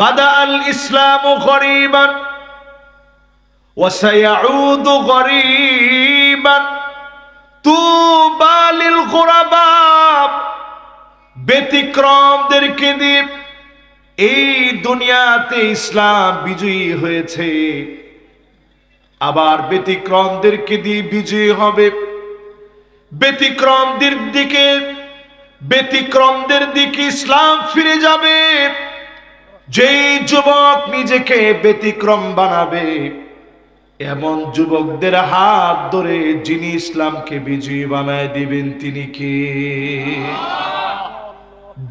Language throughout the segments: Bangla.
বাদাআল ইসলামু গরীবান ওয়া সায়াউদু গরীবান তুবা লিল গুরাবা। ব্যতিক্রমদেরকে দিয়ে এই দুনিয়াতে ইসলাম বিজয়ী হয়েছে, আবার ব্যতিক্রমদেরকে দিয়ে বিজয়ী হবে। ব্যতিক্রমদের দিকে ইসলাম ফিরে যাবে। যেই যুবক নিজেকে ব্যতিক্রম বানাবে, এমন যুবকদের হাত ধরে যিনি ইসলামকে বিজয়ী বানায় দিবেন তিনি কে?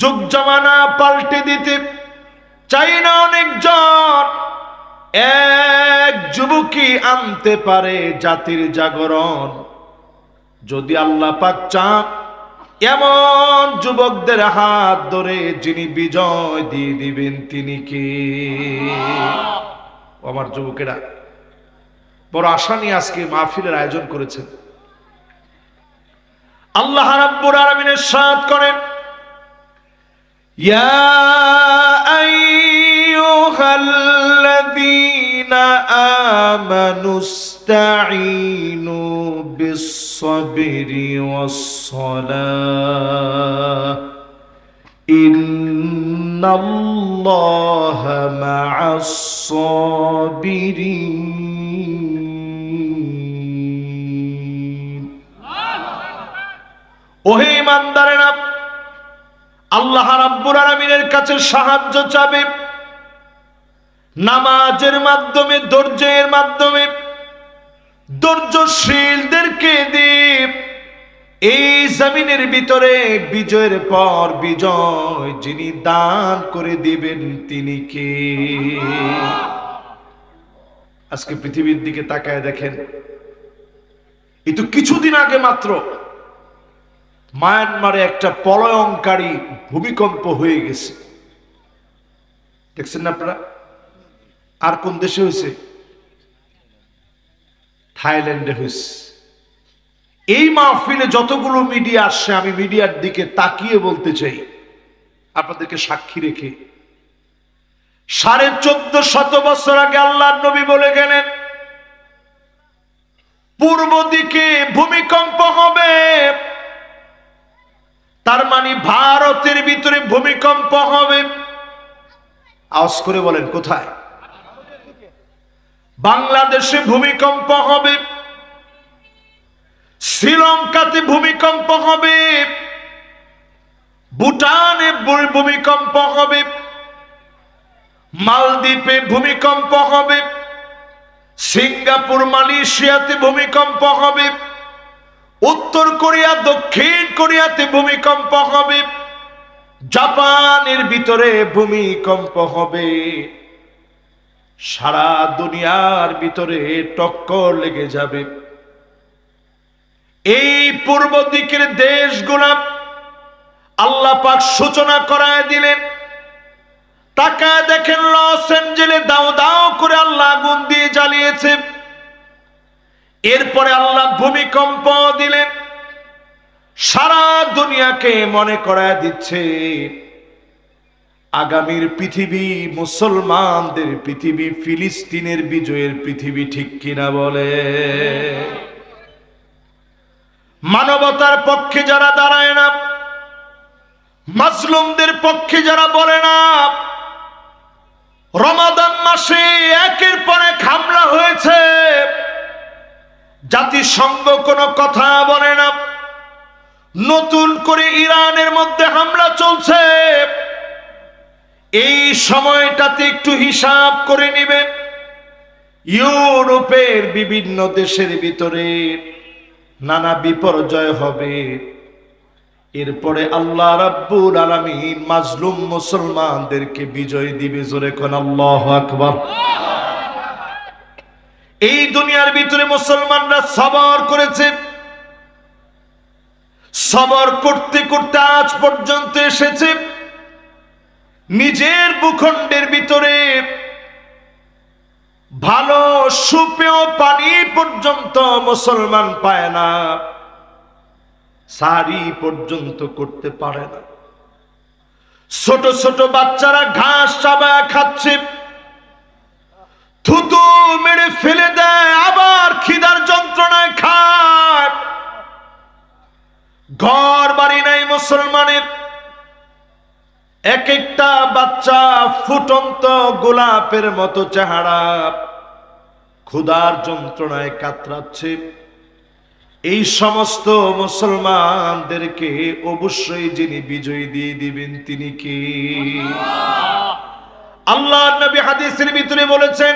যুগ জামানা পাল্টে দিতে চাই না অনেকজন, এক যুবকই আনতে পারে জাতির জাগরণ। যদি আল্লাহ পাক চান, এমন যুবকদের হাত ধরে যিনি বিজয় দিয়ে দিবেন তিনি কে? আমার যুবকেরা বড় আশা নিয়ে আজকে মাহফিলের আয়োজন করেছেন। আল্লাহ রাব্বুল আলামিন ইরশাদ করেন, ইয়া আইয়ুহাল্লাযীনা আমানুস্তাঈনু বিস-সাবরি ওয়াস-সালাহ ইন্নাল্লাহা মা'আস-সাবিরিন। ওহে ঈমানদারেরা, আল্লাহ রাব্বুল আলামিনের কাছে সাহায্য চাবে নামাজের মাধ্যমে, ধৈর্যের মাধ্যমে। ধৈর্যশীলদেরকে দিয়ে এই জমিনের ভিতরে বিজয়ের পর বিজয় যিনি দান করে দিবেন তিনি কে? আজকে পৃথিবীর দিকে তাকায় দেখেন, এই তো কিছুদিন আগে মাত্র মায়ানমারে একটা প্রলয়ঙ্কারী ভূমিকম্প হয়ে গেছে, দেখছেন না আপনারা? আর কোন দেশে হয়েছে? থাইল্যান্ডে হয়েছে। এই মাহফিলে যতগুলো মিডিয়া আসছে, আমি মিডিয়ার দিকে তাকিয়ে বলতে চাই, আপনাদেরকে সাক্ষী রেখে, 1450 বছর আগে আল্লাহর নবী বলে গেলেন পূর্ব দিকে ভূমিকম্প হবে। তার মানে ভারতের ভিতরে ভূমিকম্প হবে। আওয়াজ করে বলেন কোথায়? বাংলাদেশে ভূমিকম্প হবে, শ্রীলঙ্কাতে ভূমিকম্প হবে, ভুটানে ভূমিকম্প হবে, মালদ্বীপে ভূমিকম্প হবে, সিঙ্গাপুর মালয়েশিয়াতে ভূমিকম্প হবে, উত্তর কোরিয়া দক্ষিণ কোরিয়াতে ভূমিকম্প হবে, জাপানের ভিতরে ভূমিকম্প হবে। সারা দুনিয়ার ভিতরে টক্কর লেগে যাবে। এই পূর্ব দিকের দেশগুলা আল্লাহ পাক সূচনা করায় দিলেন। তাকায় দেখেন লস এঞ্জেলে দাও দাও করে আল্লাহ আগুন দিয়ে জ্বালিয়েছে। এরপরে আল্লাহ ভূমিকম্প দিলেন। সারা দুনিয়াকে মনে করায় দিচ্ছে আগামীর পৃথিবী মুসলমানদের পৃথিবী, ফিলিস্তিনের বিজয়ের পৃথিবী, ঠিক কিনা বলে? মানবতার পক্ষে যারা দাঁড়ায় না, মাজলুমদের পক্ষে যারা বলে না, রমাদান মাসে একের পর এক হামলা হয়েছে, জাতিসংঘ কোনো কথা বলে না। নতুন করে ইরানের মধ্যে হামলা চলছে। এই সময়টাতে একটু হিসাব করে নেবেন, ইউরোপের বিভিন্ন দেশের ভিতরে নানা বিপর্যয় হবে। এরপরে আল্লাহ রাব্বুল আলামিন মাজলুম মুসলমানদেরকে বিজয় দিবে। জোরে কোন আল্লাহু আকবার। এই দুনিয়ার ভিতরে মুসলমানরা সবর করেছে, সবর করতে করতে আজ পর্যন্ত এসেছে। নিজের ভূখণ্ডের ভিতরে ভালো সুপেয় পানি পর্যন্ত মুসলমান পায় না, সারি পর্যন্ত করতে পারে না। ছোট ছোট বাচ্চারা ঘাস চাবায় খাচ্ছে। কাতরাচ্ছে, থুতু মেরে ফেলে দেয়, আবার খিদার যন্ত্রণায় খায়। ঘর বাড়ি নাই মুসলমানের, এক একটা বাচ্চা ফুটন্ত গোলাপের মতো চেহারা, ক্ষুধার যন্ত্রণায় কাতরাচ্ছে। এই সমস্ত মুসলমানদেরকে অবশ্যই যিনি বিজয় দিয়ে দিবেন তিনি কে? আল্লাহর নবী হাদিসের ভিতরে বলেছেন,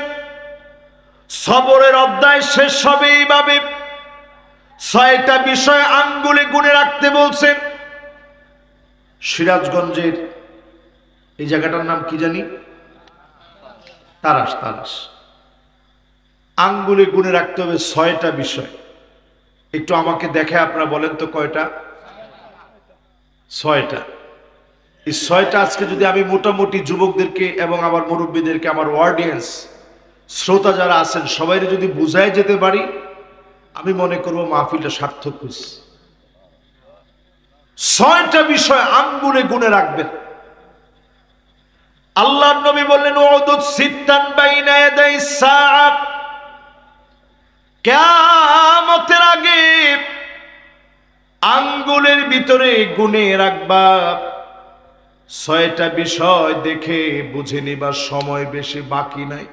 সবরের অধ্যায় শেষ হবে এইভাবে, 6টা বিষয় আঙ্গুলে গুনে রাখতে বলছেন। সিরাজগঞ্জের এই জায়গাটার নাম কি জানি, তারাস। তারাস আঙ্গুলে গুনে রাখতে হবে 6টা বিষয়। একটু আমাকে দেখে আপনারা বলেন তো কয়টা? 6টা। এই 6টা আজকে যদি আমি মোটামুটি যুবকদেরকে এবং আমার মুরব্বীদেরকে, আমার অডিয়েন্স শ্রোতা যারা আছেন সবাই যদি বুঝায় যেতে পারি, আমি মনে করবো মাহফিলটা সার্থক হয়েছে। 6টা বিষয় আঙ্গুলে গুনে রাখবেন। আল্লাহর নবী বললেন, উদুদ সিত্তান বাইনা ইয়াদাইস সাআ, কিয়ামতের আগে আঙ্গুলের ভিতরে গুনে রাখবা 6টা বিষয়, দেখে বুঝে নিবার সময় বেশি বাকি নাই।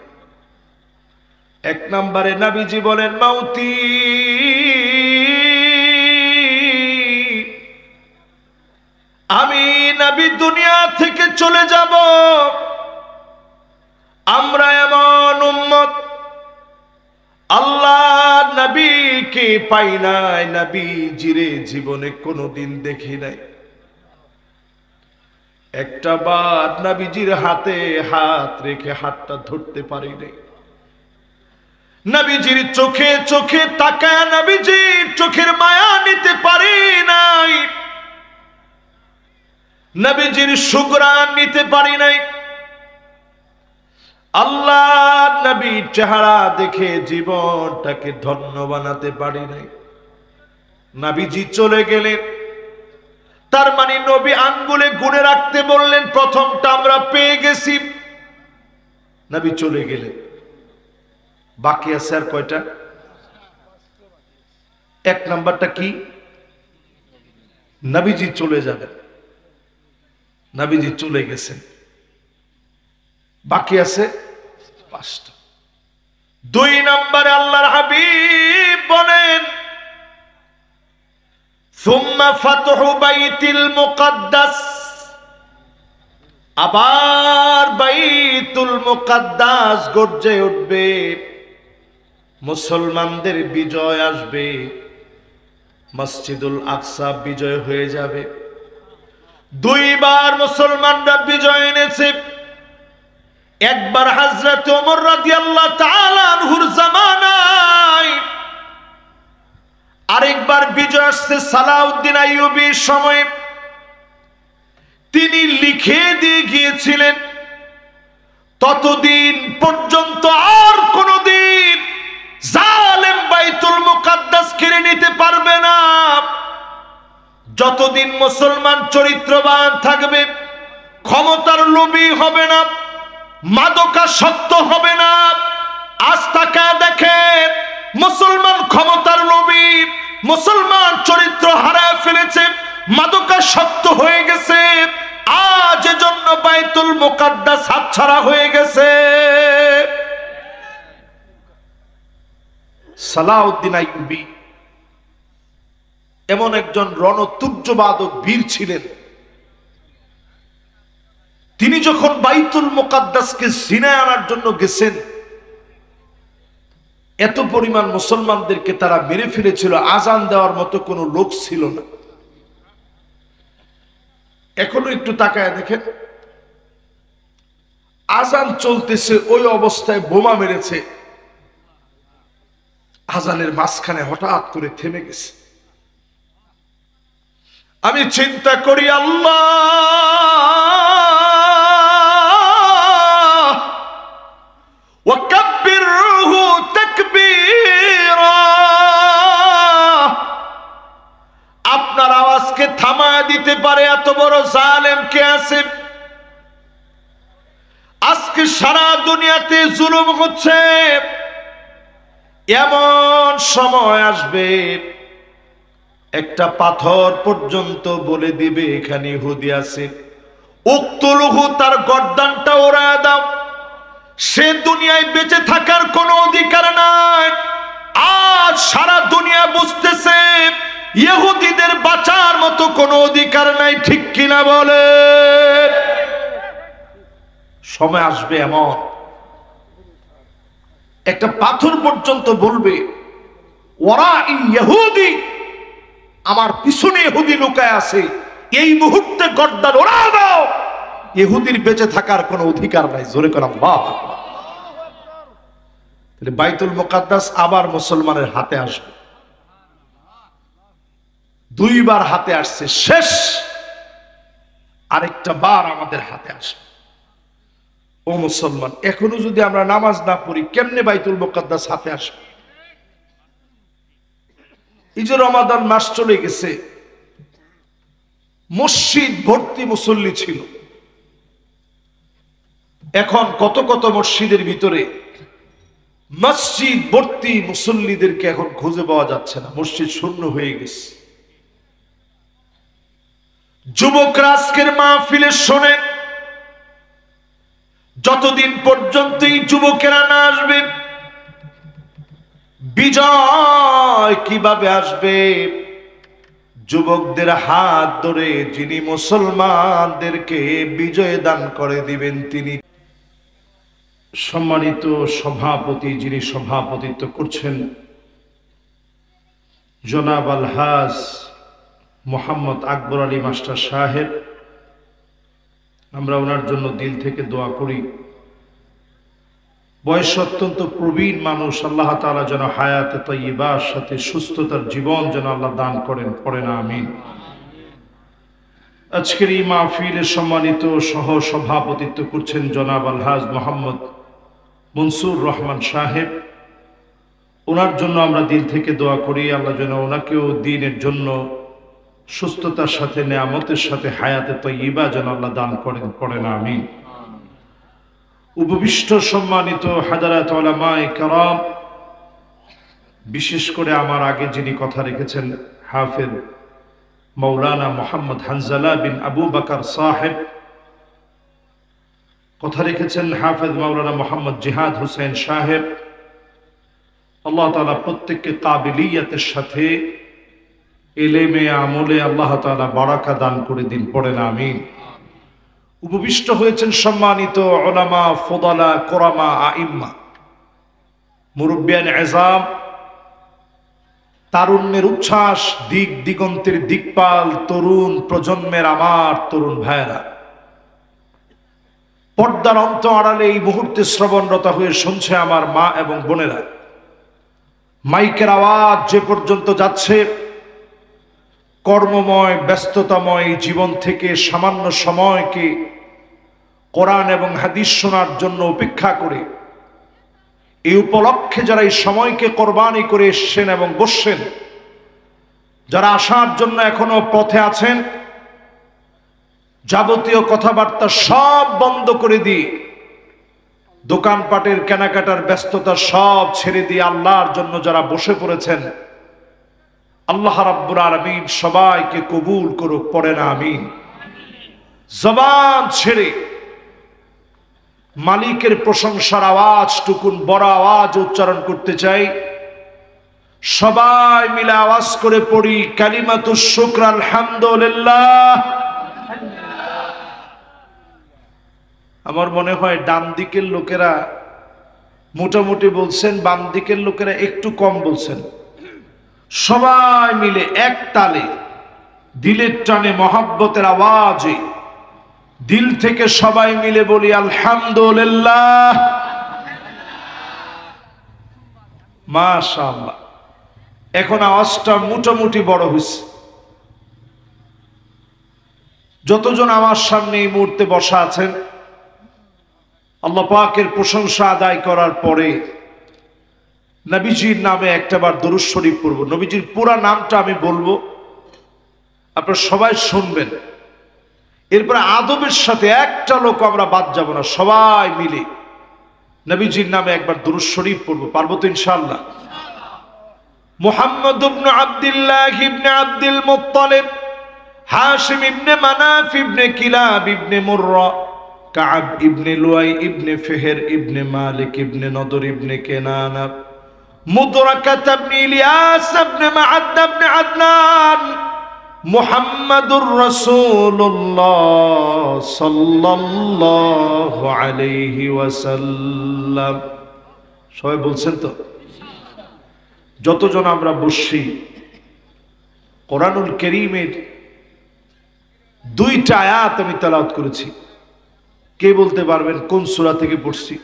1 নম্বরে নবীজি বলেন, মাউতি, আমি নবী দুনিয়া থেকে চলে যাব। আমরা এমন উম্মত আল্লাহ নবীকে পাই নাই, নবীজিরে জীবনে কোনোদিন দেখি নাই। একটা বার নবীজির হাতে হাত রেখে হাতটা ধরতে পারি নাই। নবীজির চোখে চোখে তাকায় নবীজির চোখের মায়া নিতে পারি নাই। নবীজির সুঘ্রাণ নিতে পারি নাই। আল্লাহ নবীর চেহারা দেখে জীবনটাকে ধন্য বানাতে পারি নাই। নবীজি চলে গেলেন, তার মানে নবী আঙ্গুলে গুনে রাখতে বললেন, প্রথমটা আমরা পেয়ে গেছি, নবী চলে গেলেন। বাকি আছে আর কয়টা? 1 নাম্বারটা কি? নবীজি চলে যাবেন, নবীজি চলে গেছেন। বাকি আছে 5টা। 2 নম্বরে আল্লাহর হাবিব বলেন, সুম্মা ফাতহু বাইতুল মুকাদ্দাস, আবার বাইতুল মুকাদ্দাস গর্জে উঠবে, মুসলমানদের বিজয় আসবে, মসজিদুল আকসা বিজয় হয়ে যাবে। 2 বার মুসলমানরা বিজয় এনেছে। একবার হযরত ওমর রাদিয়াল্লাহু তাআলা আনহুর জামানায়, আরেকবার বিজয় আসছে সালাউদ্দিন আইয়ুবীর সময়ে। তিনি লিখে দিয়ে গিয়েছিলেন, ততদিন পর্যন্ত আর কোনদিন জালেম বাইতুল মুকাদ্দাস কেড়ে নিতে পারবে না, যতদিন মুসলমান চরিত্রবান থাকবে, ক্ষমতার লোভী হবে না, মাদকাসক্ত হবে না। আজ তাকা দেখেন, মুসলমান ক্ষমতার লোভী, মুসলমান চরিত্র হারায় ফেলেছে, মাদকাসক্ত হয়ে গেছে। আজ এজন্য বাইতুল মুকাদ্দাস হাতছাড়া হয়ে গেছে। সালাউদ্দিন আইয়ুবী এমন একজন রণতুর্যবাদক বীর ছিলেন। তিনি যখন বাইতুল মুকাদ্দাসকে ছিনায় আনার জন্য গেছেন, এত পরিমাণ মুসলমানদেরকে তারা মেরে ফেলেছিল, আজান দেওয়ার মতো কোনো লোক ছিল না। এখনো একটু তাকায় দেখেন, আজান চলতেছে, ওই অবস্থায় বোমা মেরেছে, আজানের মাঝখানে হঠাৎ করে থেমে গেছে। আমি চিন্তা করি, আল্লাহ ওয়াকাব্বিরহু তাকবীরা, আপনার আওয়াজকে থামায় দিতে পারে এত বড় জালেম কে আছে? আজকে সারা দুনিয়াতে জুলুম হচ্ছে, এমন সময় আসবে একটা পাথর পর্যন্ত বলে দিবে এখানে ইহুদি আছে, উক্তুলহু, তার গর্দানটা ওড়ায় দাও। সে দুনিয়ায় বেঁচে থাকার কোনো অধিকার নাই। আজ সারা দুনিয়া বুঝতেছে ইহুদিদের বাঁচার মতো কোনো অধিকার নাই, ঠিক কিনা বলে? সময় আসবে এমন একটা পাথর পর্যন্ত বলবে ওরা ইহুদি, আমার পিছনে ইহুদি লুকায় আছে, এই মুহূর্তে গর্দান ওরা দাও। ইহুদির বেঁচে থাকার কোনো অধিকার নাই। জোরে করে আল্লাহু আকবার। তাহলে বাইতুল মুকাদ্দাস আবার মুসলমানের হাতে আসবে। দুইবার হাতে আসছে, শেষ আরেকটা বার আমাদের হাতে আসবে। ও মুসলমান, এখনো যদি আমরা নামাজ না পড়ি, কেমনে বাইতুল মুকাদ্দাস হাতে আসবে? এই যে রমাদান মাস চলে গেছে, মসজিদ ভর্তি মুসল্লি ছিল, এখন কত কত মসজিদের ভিতরে মসজিদ ভর্তি মুসল্লিদেরকে এখন খুঁজে পাওয়া যাচ্ছে না, মসজিদ শূন্য হয়ে গেছে। যুবকরা আজকের মাহফিলে শোনে, যতদিন পর্যন্ত এই যুবকেরা না আসবে, বিজয় কিভাবে আসবে? যুবকদের হাত ধরে যিনি মুসলমানদেরকে বিজয় দান করে দিবেন তিনি। সম্মানিত সভাপতি, যিনি সভাপতিত্ব করছেন, জনাব আলহাজ মোহাম্মদ আকবর আলী মাস্টার সাহেব, আমরা ওনার জন্য দিল থেকে দোয়া করি। বয়স অত্যন্ত প্রবীণ মানুষ, আল্লাহ তাআলা যেন হায়াতে তয়্যিবার সাথে সুস্থতার জীবন যেন আল্লাহ দান করেন, পড়েন আমিন। আজকের এই মাহফিলে সম্মানিত সহ সভাপতিত্ব করছেন জনাব আলহাজ মোহাম্মদ মনসুর রহমান সাহেব, ওনার জন্য আমরা দিল থেকে দোয়া করি, আল্লাহ যেন ওনাকেও দ্বীনের জন্য সুস্থতার সাথে, নেয়ামতের সাথে হায়াতে তয়্যিবা যেন আল্লাহ দান করেন, পড়েন আমিন। উপবিষ্ট সম্মানিত হাজারাত উলামায়ে কেরাম, বিশেষ করে আমার আগে যিনি কথা রেখেছেন হাফেজ মাওলানা মোহাম্মদ হানজালা বিন আবু বকর সাহেব, কথা রেখেছেন হাফেজ মাওলানা মোহাম্মদ জিহাদ হুসেন সাহেব, আল্লাহ তাআলা প্রত্যেককে কাবিলিয়াতের সাথে ইলমে আমলে আল্লাহ তাআলা বারাকা দান করে দিন, পড়েন আমিন। উপবিষ্ট হয়েছেন সম্মানিত উলামা, ফুদালা, কুরামা, আইম্মা, মুরব্বিয়ান এজাম, তারুণ্যের উচ্ছ্বাস, দিক দিগন্তের দিকপাল, তরুণ প্রজন্মের আমার তরুণ ভাইয়েরা, পর্দার অন্ত আড়ালে এই মুহূর্তে শ্রবণরত হয়ে শুনছে আমার মা এবং বোনেরা, মাইকের আওয়াজ যে পর্যন্ত যাচ্ছে, কর্মময় ব্যস্ততাময় জীবন থেকে সামান্য সময়কে কোরআন এবং হাদিস শোনার জন্য উপেক্ষা করে এই উপলক্ষে যারা এই সময়কে কোরবানি করে এসছেন এবং বসছেন, যারা আসার জন্য এখনো পথে আছেন, যাবতীয় কথাবার্তা সব বন্ধ করে দিয়ে, দোকানপাটের কেনাকাটার ব্যস্ততা সব ছেড়ে দিয়ে আল্লাহর জন্য যারা বসে পড়েছেন, আল্লাহ রাব্বুল আলামিন সবাইকে কবুল করুক, পড়েন আমিন। জবান ছেড়ে মালিকের প্রশংসার আওয়াজটুকুন বড় আওয়াজ উচ্চারণ করতে চাই। সবাই মিলে আওয়াজ করে পড়ি কালিমাতুশ শুকর আলহামদুলিল্লাহ। আমার মনে হয় ডান দিকের লোকেরা মোটামুটি বলছেন, বাম দিকের লোকেরা একটু কম বলছেন। সবাই মিলে এক তালে, দিলের টানে, মহব্বতের আওয়াজে, দিল থেকে সবাই মিলে বলি আলহামদুলিল্লাহ। মাশাআল্লাহ। এখন আওয়াজটা মোটামুটি বড় হয়েছে। যতজন আমার সামনে এই মুহূর্তে বসা আছেন, আল্লাহ পাকের প্রশংসা আদায় করার পরে নবীজির নামে একটাবার দরুদ শরীফ পড়ব। নবীজির পুরা নামটা আমি বলবো, আপনারা সবাই শুনবেন। এরপরে আদবের সাথে একটা লোক আমরা বাদ যাব না, সবাই মিলে নবীজির নামে একবার দুরূদ শরীফ পড়বো। পারবো তো ইনশাআল্লাহ? মুহাম্মদ ইবনে আব্দুল্লাহ ইবনে আব্দুল মুত্তালিব, হাশিম ইবনে মানাফ ইবনে কিলাব ইবনে মুররা, কাব ইবনে লুয়াই ইবনে ফিহর ইবনে মালিক ইবনে নদর ইবনে কেনানা, মুদরাকাত ইবনে ইলিয়াস ইবনে মাআদ ইবনে আদনান, মুহাম্মাদুর রাসূলুল্লাহ সাল্লাল্লাহু আলাইহি ওয়াসাল্লাম। সবাই বলছেন তো? যতজন আমরা বসছি, কোরআনুল কারীমের 2টা আয়াত আমি তেলাওয়াত করেছি। কে বলতে পারবেন কোন সূরা থেকে পড়ছি?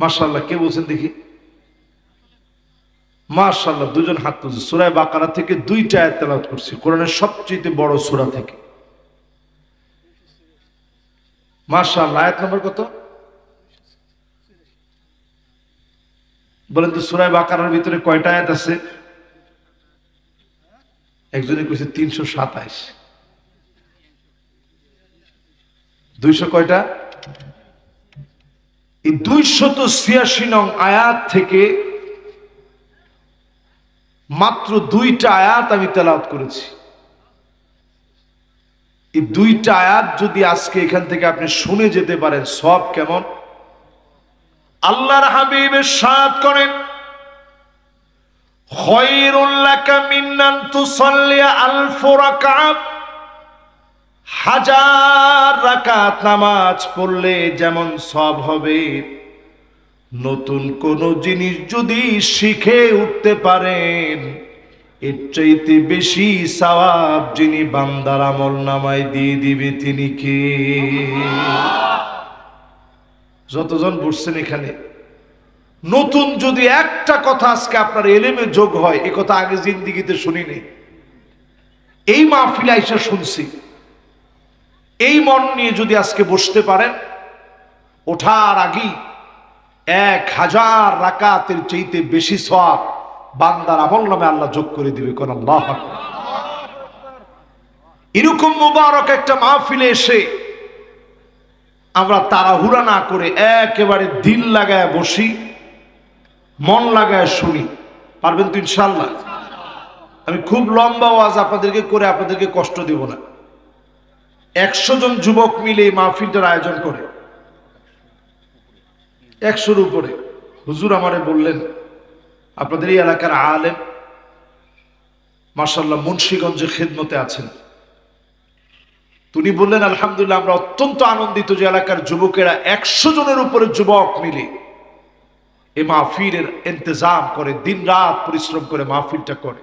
মাশাআল্লাহ, কে বলছেন দেখি? মাশাআল্লাহ, দুজন হাত তুলছে। সূরা বাকারা থেকে 2টা আয়াত তেলাওয়াত করছি, কোরআনের সবচেয়ে বড় সূরা থেকে। মাশাআল্লাহ। আয়াত নম্বর কত বলেন তো? সূরা বাকারার ভিতরে কয়টা আয়াত আছে? একজনে কইছে 327। 200 কয়টা? এই 286 নং আয়াত থেকে মাত্র 2টা আয়াত আমি তেলাওয়াত করেছি। এই 2টা আয়াত যদি আজকে এখান থেকে আপনি শুনে যেতে পারেন, সব কেমন? আল্লাহর হাবিব ইরশাদ করেন, খায়রুল লাকা মিন আন তুসাল্লি আলফ রাকাত, 1000 রাকাত নামাজ পড়লে যেমন সওয়াব হবে, নতুন কোন জিনিস যদি শিখে উঠতে পারেন, এর চাইতে বেশি সওয়াব যিনি বান্দার আমলনামায় দিয়ে দিবে তিনি কে? যতজন বসছেন এখানে, নতুন যদি একটা কথা আজকে আপনার এলেমে যোগ হয়, এই কথা আগে জিন্দেগিতে শুনিনি, এই মাহফিলে আইসা শুনছি, এই মন নিয়ে যদি আজকে বসতে পারেন, ওঠার আগেই 1000 রাকাতের চাইতে বেশি সওয়াব বান্দার আমলনামে আল্লাহ যোগ করে দিবে। কোন আল্লাহু আকবার। এরকম মুবারক একটা মাহফিলে এসে আমরা তাড়াহুড়া না করে একেবারে দিল লাগায় বসি, মন লাগায় শুনি। পারবেন তো ইনশাআল্লাহ? আমি খুব লম্বা ওয়াজ আপনাদেরকে করে আপনাদেরকে কষ্ট দেব না। 100 জন যুবক মিলে এই মাহফিলটার আয়োজন করে, 100-র উপরে। হুজুর আমারে বললেন, আপনাদের এই এলাকার আলেম মাশাআল্লাহ মুন্সিগঞ্জে খেদমতে আছেন। তিনি বললেন, আলহামদুলিল্লাহ, আমরা অত্যন্ত আনন্দিত যে এলাকার যুবকেরা 100 জনের উপরে যুবক মিলে এই মাহফিলের ইন্তজাম করে, দিন রাত পরিশ্রম করে মাহফিলটা করে।